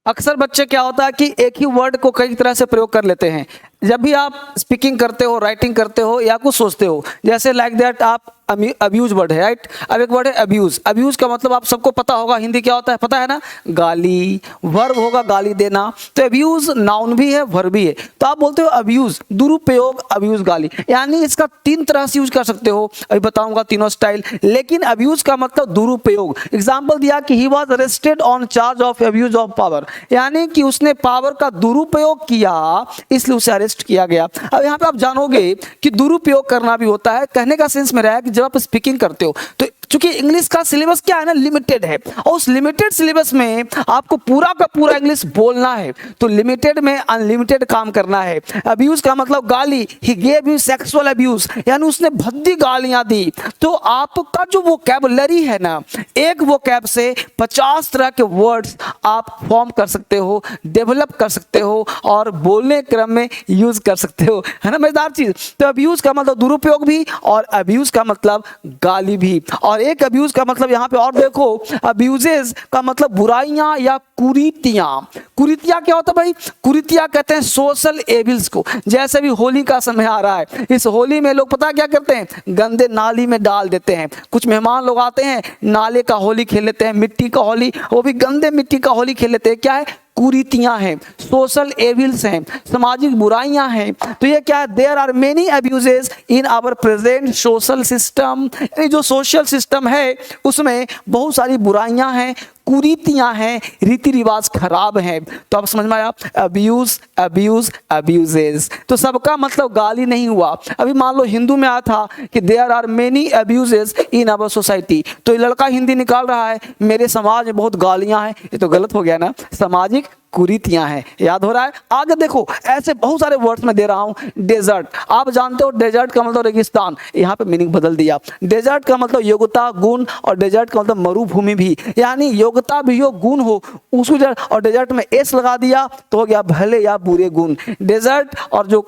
अक्सर बच्चे क्या होता है कि एक ही वर्ड को कई तरह से प्रयोग कर लेते हैं। जब भी आप स्पीकिंग करते हो, राइटिंग करते हो या कुछ सोचते हो, जैसे लाइक दैट आप अब्यूज वर्ड है, राइट। अब एक वर्ड है अब्यूज। अब्यूज का मतलब आप सबको पता होगा, हिंदी क्या होता है पता है ना, गाली। वर्ब होगा गाली देना, तो अब्यूज नाउन भी है, वर्ब भी है। तो आप बोलते हो अब्यूज, दुरुपयोग, अब्यूज गाली, यानी इसका तीन तरह से यूज कर सकते हो। अभी बताऊंगा तीनों स्टाइल। लेकिन अब्यूज का मतलब दुरुपयोग। एग्जाम्पल दिया कि he was arrested on charge of abuse of power, यानी कि उसने पावर का दुरुपयोग किया, इसलिए उसे अरेस्ट किया गया। अब यहाँ पे आप जानोगे कि दुरुपयोग करना भी होता है। कहने का सेंस मेरा है कि जब आप स्पीकिंग करते हो तो चूंकि इंग्लिश का सिलेबस क्या है ना, लिमिटेड है, और उस लिमिटेड सिलेबस में आपको पूरा का पूरा इंग्लिश बोलना है, तो लिमिटेड में अनलिमिटेड काम करना है। अब्यूज का मतलब गाली, he gave you sexual abuse, यानी उसने भद्दी गालियां दी। तो आपका जो वोकैबुलरी है ना, एक वोकैब से 50 तरह के वर्ड्स आप फॉर्म कर सकते हो, डेवलप कर सकते हो और बोलने क्रम में यूज कर सकते हो, है ना मजेदार चीज। तो अब्यूज का मतलब दुरुपयोग भी और अब्यूज का मतलब गाली भी। और एक अब्यूज का मतलब यहाँ पे और देखो, अब्यूजेस का मतलब बुराइयां या कुरीतियां। कुरीतियां क्या होता है भाई? कुरीतियां कहते हैं सोशल एविल्स को। जैसे भी होली का समय आ रहा है, इस होली में लोग पता क्या करते हैं, गंदे नाली में डाल देते हैं। कुछ मेहमान लोग आते हैं, नाले का होली खेल लेते हैं, मिट्टी का होली, वो भी गंदे मिट्टी का होली खेल लेते हैं। क्या है? कुरीतियां हैं, सोशल एविल्स हैं, सामाजिक बुराइयां हैं। तो ये क्या है? There are many abuses in our present social system. जो सोशल सिस्टम है उसमें बहुत सारी बुराइयां हैं, कुरीतियां हैं, रीति रिवाज खराब हैं। तो आप समझ में आया, अब्यूज अब्यूज अब्यूजेस। तो सबका मतलब गाली नहीं हुआ। अभी मान लो हिंदू में आया था कि there are many abuses in our society, तो ये लड़का हिंदी निकाल रहा है मेरे समाज में बहुत गालियां हैं, ये तो गलत हो गया ना, सामाजिक कुरीतियां हैं। याद हो रहा है? आगे देखो, ऐसे बहुत सारे वर्ड्स में दे रहा हूं। डेजर्ट, आप जानते हो डेजर्ट का मतलब रेगिस्तान, यहाँ पे मीनिंग बदल दिया। डेजर्ट का मतलब योग्यता, गुण, और डेजर्ट का मतलब मरुभूमि भी, यानी योग्यता भी हो, गुण हो, उसको और डेजर्ट में एस लगा दिया तो हो गया भले या बुरे गुण। डेजर्ट और जो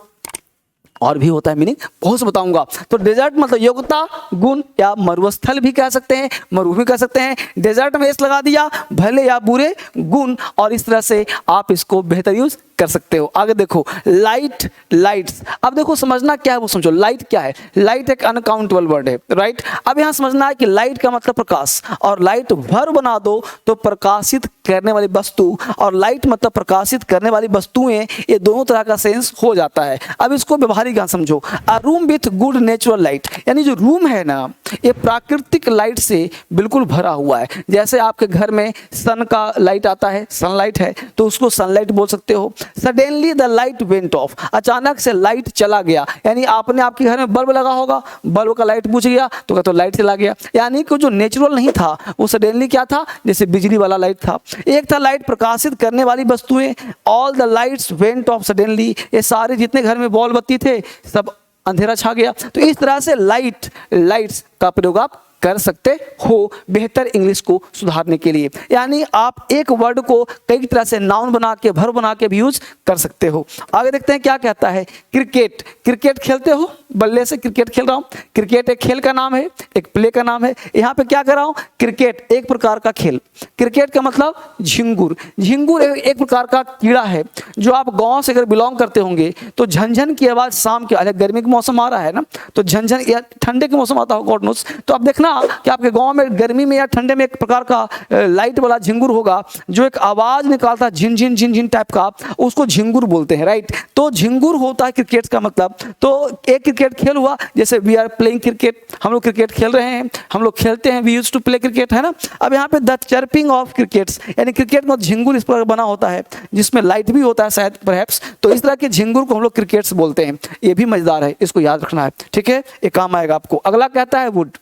और भी होता है मीनिंग, बहुत से बताऊंगा। तो डेजर्ट मतलब योग्यता, गुण, या मरुस्थल भी कह सकते हैं, मरुभूमि कह सकते हैं। डेजर्ट में एस लगा दिया, भले या बुरे गुण, और इस तरह से आप इसको बेहतर यूज कर सकते हो। आगे देखो, लाइट, लाइट्स। अब देखो समझना क्या है वो समझो। लाइट क्या है? लाइट एक अनकाउंटेबल वर्ड है, राइट। अब यहाँ समझना है कि लाइट का मतलब प्रकाश, और लाइट वर्ब बना दो तो प्रकाशित करने वाली वस्तु, और लाइट मतलब प्रकाशित करने वाली वस्तुएं, ये दोनों तरह का सेंस हो जाता है। अब इसको व्यवहारिक ज्ञान समझो। अ room with good natural light, यानी जो रूम है ना, ये प्राकृतिक लाइट से बिल्कुल भरा हुआ है। जैसे आपके घर में सन का लाइट आता है, सनलाइट है, तो उसको सनलाइट बोल सकते हो। Suddenly the light went of, अचानक से लाइट चला गया, यानी आपने आपके घर में बल्ब लगा होगा, बल्ब का लाइट बुझ गया तो कहते हो लाइट चला गया। यानी कि जो नेचुरल नहीं था वो सडनली क्या था, जैसे बिजली वाला लाइट था। एक था लाइट प्रकाशित करने वाली वस्तुएं, all the lights went of suddenly, ये सारे जितने घर में बॉल बत्ती थे सब अंधेरा छा गया। तो इस तरह से लाइट, लाइट्स का प्रयोग आप कर सकते हो बेहतर इंग्लिश को सुधारने के लिए। यानी आप एक वर्ड को कई तरह से नाउन बना के, वर्ब बना के भी यूज कर सकते हो। आगे देखते हैं क्या कहता है। क्रिकेट, क्रिकेट खेलते हो? बल्ले से क्रिकेट खेल रहा हूं। क्रिकेट एक खेल का नाम है, एक प्ले का नाम है। यहाँ पे क्या कर रहा हूं? क्रिकेट एक प्रकार का खेल। क्रिकेट का मतलब झिंगुर। झिंगुर एक प्रकार का कीड़ा है जो आप गाँव से अगर बिलोंग करते होंगे तो झनझन की आवाज शाम के, गर्मी का मौसम आ रहा है ना, तो झनझन या ठंडे के मौसम आता हो गॉड नोस, तो आप देखना कि आपके गांव में गर्मी में या ठंडे में एक प्रकार का लाइट वाला झिंगुर होगा जो एक आवाज निकालता है झिन झिन झिन झिन टाइप का, उसको झिंगुर बोलते हैं, राइट। तो झिंगुर होता है क्रिकेट का मतलब। तो एक क्रिकेट खेल हुआ, जैसे वी आर प्लेइंग क्रिकेट, हम लोग क्रिकेट खेल रहे हैं, हम लोग खेलते हैं, we used to play cricket, है ना। अब यहाँ पे द चर्पिंग ऑफ क्रिकेट्स, यानी क्रिकेट में झिंगुर इस प्रकार बना होता है जिसमें लाइट भी होता है शायद परहैप्स, तो इस तरह के झिंगुर को हम लोग क्रिकेट्स बोलते हैं। ये भी मजेदार है, इसको याद रखना है, ठीक है, ये काम आएगा आपको। अगला कहता है वुड।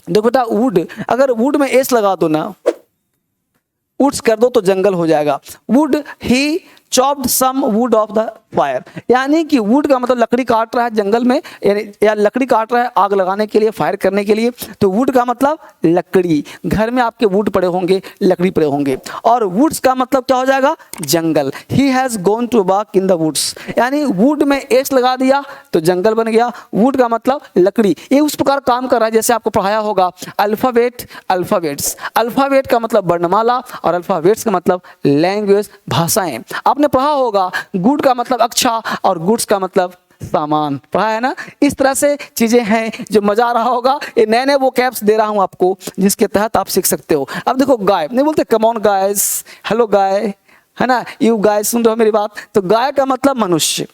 देखो बेटा, वुड, अगर वुड में एस लगा दो ना, वुड्स कर दो तो जंगल हो जाएगा। Would he chopped some wood of the fire, यानी कि वुड का मतलब लकड़ी काट रहा है जंगल में, या लकड़ी काट रहा है आग लगाने के लिए, फायर करने के लिए। तो वुड का मतलब लकड़ी, घर में आपके वुड पड़े होंगे, लकड़ी पड़े होंगे। और वुड्स का मतलब क्या हो जाएगा, जंगल। He has gone to walk in the woods, यानी वुड में एस लगा दिया तो जंगल बन गया। वुड का मतलब लकड़ी। ये उस प्रकार काम कर रहा है जैसे आपको पढ़ाया होगा अल्फ़ाबेट, अल्फ़ाबेट्स। अल्फ़ाबेट का मतलब वर्णमाला और अल्फ़ाबेट्स का मतलब लैंग्वेज, भाषाएं। आपने पढ़ा होगा गुड का मतलब अच्छा और गुड्स का मतलब सामान, पढ़ा है ना। इस तरह से चीजें हैं जो मजा आ रहा होगा। ये नए नए वो कैप्स दे रहा हूं आपको जिसके तहत आप सीख सकते हो। अब देखो गाय नहीं बोलते कम ऑन गाइस, हेलो गाय, है ना, यू गाय, सुन रहे हो मेरी बात। तो गाय का मतलब मनुष्य,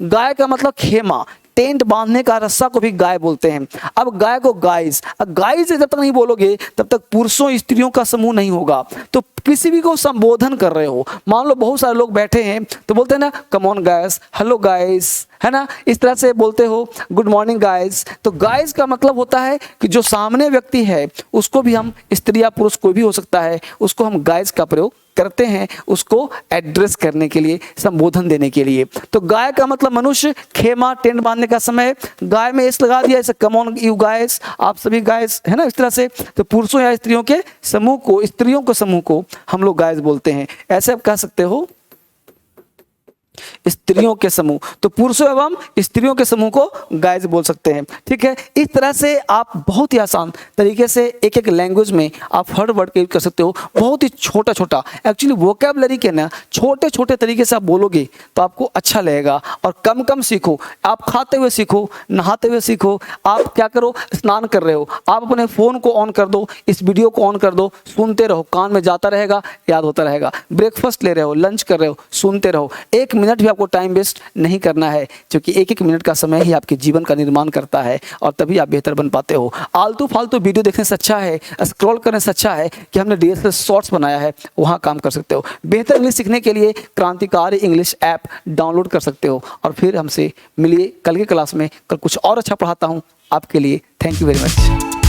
गाय का मतलब खेमा, टेंट बांधने का रस्सा को भी गाय बोलते हैं। अब गाय को गाइस, गाइस जब तक नहीं बोलोगे तब तक पुरुषों स्त्रियों का समूह नहीं होगा। तो किसी भी को संबोधन कर रहे हो, मान लो बहुत सारे लोग बैठे हैं तो बोलते हैं ना come on guys, hello guys, है ना, इस तरह से बोलते हो गुड मॉर्निंग गाइस। तो गाइस का मतलब होता है कि जो सामने व्यक्ति है उसको भी हम, स्त्री या पुरुष कोई भी हो सकता है, उसको हम गाइस का प्रयोग करते हैं उसको एड्रेस करने के लिए, संबोधन देने के लिए। तो गाय का मतलब मनुष्य, खेमा टेंट बांधने का समय, गाय में इस लगा दिया जैसे कम ऑन यू गाइस, आप सभी गाइस, है ना, इस तरह से। तो पुरुषों या स्त्रियों के समूह को, स्त्रियों के समूह को हम लोग गाइस बोलते हैं। ऐसे आप कह सकते हो स्त्रियों के समूह, तो पुरुषों एवं स्त्रियों के समूह को गाइस बोल सकते हैं। ठीक है, इस तरह से आप बहुत ही आसान तरीके से एक एक लैंग्वेज में आप हर वर्ड यूज कर सकते हो। बहुत ही छोटा छोटा, एक्चुअली वोकैबुलरी के ना छोटे छोटे तरीके से आप बोलोगे तो आपको अच्छा लगेगा। और कम कम सीखो, आप खाते हुए सीखो, नहाते हुए सीखो, आप क्या करो, स्नान कर रहे हो, आप अपने फ़ोन को ऑन कर दो, इस वीडियो को ऑन कर दो, सुनते रहो, कान में जाता रहेगा, याद होता रहेगा। ब्रेकफास्ट ले रहे हो, लंच कर रहे हो, सुनते रहो। 1 मिनट भी आपको टाइम वेस्ट नहीं करना है, क्योंकि एक एक मिनट का समय ही आपके जीवन का निर्माण करता है और तभी आप बेहतर बन पाते हो। आलतू फालतू वीडियो देखने से अच्छा है, स्क्रॉल करने से अच्छा है कि हमने DSL शॉर्ट्स बनाया है, वहाँ काम कर सकते हो। बेहतर इंग्लिश सीखने के लिए क्रांतिकारी इंग्लिश ऐप डाउनलोड कर सकते हो। और फिर हमसे मिलिए कल की क्लास में, कल कुछ और अच्छा पढ़ाता हूँ आपके लिए। Thank you very much.